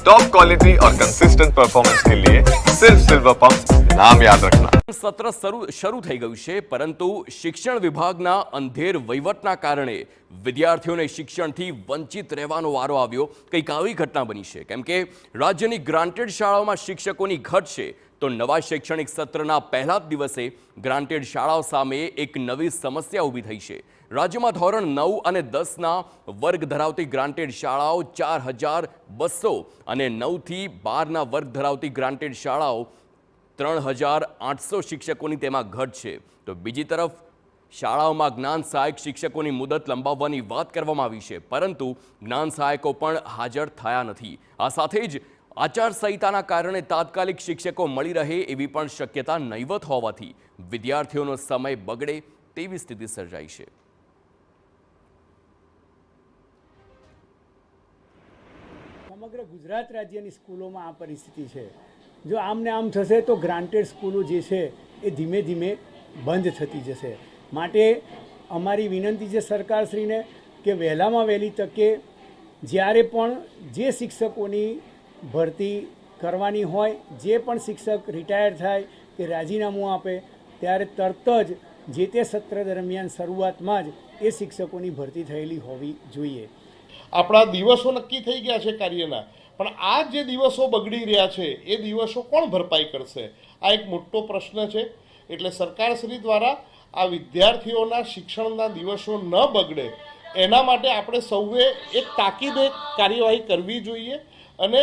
Top quality और consistent performance के लिए सिर्फ सिल्वर पंप नाम याद रखना। સત્ર શરૂ થઈ ગયું છે, પરંતુ શિક્ષણ વિભાગના અંધેર વહીવટના કારણે વિદ્યાર્થીઓને શિક્ષણથી વંચિત રહેવાનો વારો આવ્યો। કંઈક આવી ઘટના બની છે, કેમ કે રાજ્યની ગ્રાન્ટેડ શાળાઓમાં શિક્ષકોની ઘટ છે, તો નવા શૈક્ષણિક સત્રના પહેલા જ દિવસે ગ્રાન્ટેડ શાળાઓ સામે એક નવી સમસ્યા ઊભી થઈ છે। રાજ્યમાં ધોરણ 9 અને 10ના વર્ગ ધરાવતી ગ્રાન્ટેડ શાળાઓ 4200 અને 9 થી 12ના વર્ગ ધરાવતી ગ્રાન્ટેડ શાળાઓ 3800 શિક્ષકોની તેમાં ઘટ છે। તો બીજી તરફ શાળાઓમાં જ્ઞાન સહાયક શિક્ષકોની મુદત લંબાવવાની વાત કરવામાં આવી છે, પરંતુ જ્ઞાન સહાયકો પણ હાજર થયા નથી। આ સાથે જ આચારસંહિતાના કારણે તાત્કાલિક શિક્ષકો મળી રહે એવી પણ શક્યતા નહીવત હોવાથી વિદ્યાર્થીઓનો સમય બગડે તેવી સ્થિતિ સર્જાઈ છે। સમગ્ર ગુજરાત રાજ્યની સ્કૂલોમાં આ પરિસ્થિતિ છે। જો આમને આમ થશે તો ગ્રાન્ટેડ સ્કૂલો જે છે એ ધીમે ધીમે બંધ થતી જશે। માટે અમારી વિનંતી છે સરકારશ્રીને કે વહેલામાં વહેલી તકે જ્યારે પણ જે શિક્ષકોની ભરતી કરવાની હોય, જે પણ શિક્ષક રિટાયર થાય કે રાજીનામું આપે, ત્યારે તરત જ જે તે સત્ર દરમિયાન શરૂઆતમાં જ એ શિક્ષકોની ભરતી થયેલી હોવી જોઈએ। આપણા દિવસો નક્કી થઈ ગયા છે કાર્યના, પણ આ જે દિવસો બગડી રહ્યા છે એ દિવસો કોણ ભરપાઈ કરશે? આ એક મોટો પ્રશ્ન છે। એટલે સરકારશ્રી દ્વારા આ વિદ્યાર્થીઓના શિક્ષણના દિવસો ન બગડે એના માટે આપણે સૌએ એક તાકીદે કાર્યવાહી કરવી જોઈએ। અને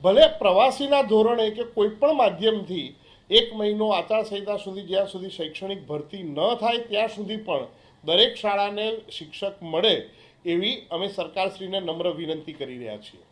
ભલે પ્રવાસીના ધોરણે કે કોઈ પણ માધ્યમથી 1 મહિનો આચારસંહિતા સુધી, જ્યાં સુધી શૈક્ષણિક ભરતી ન થાય ત્યાં સુધી પણ દરેક શાળાને શિક્ષક મળે એવી અમે સરકારશ્રીને નમ્ર વિનંતી કરી રહ્યા છીએ।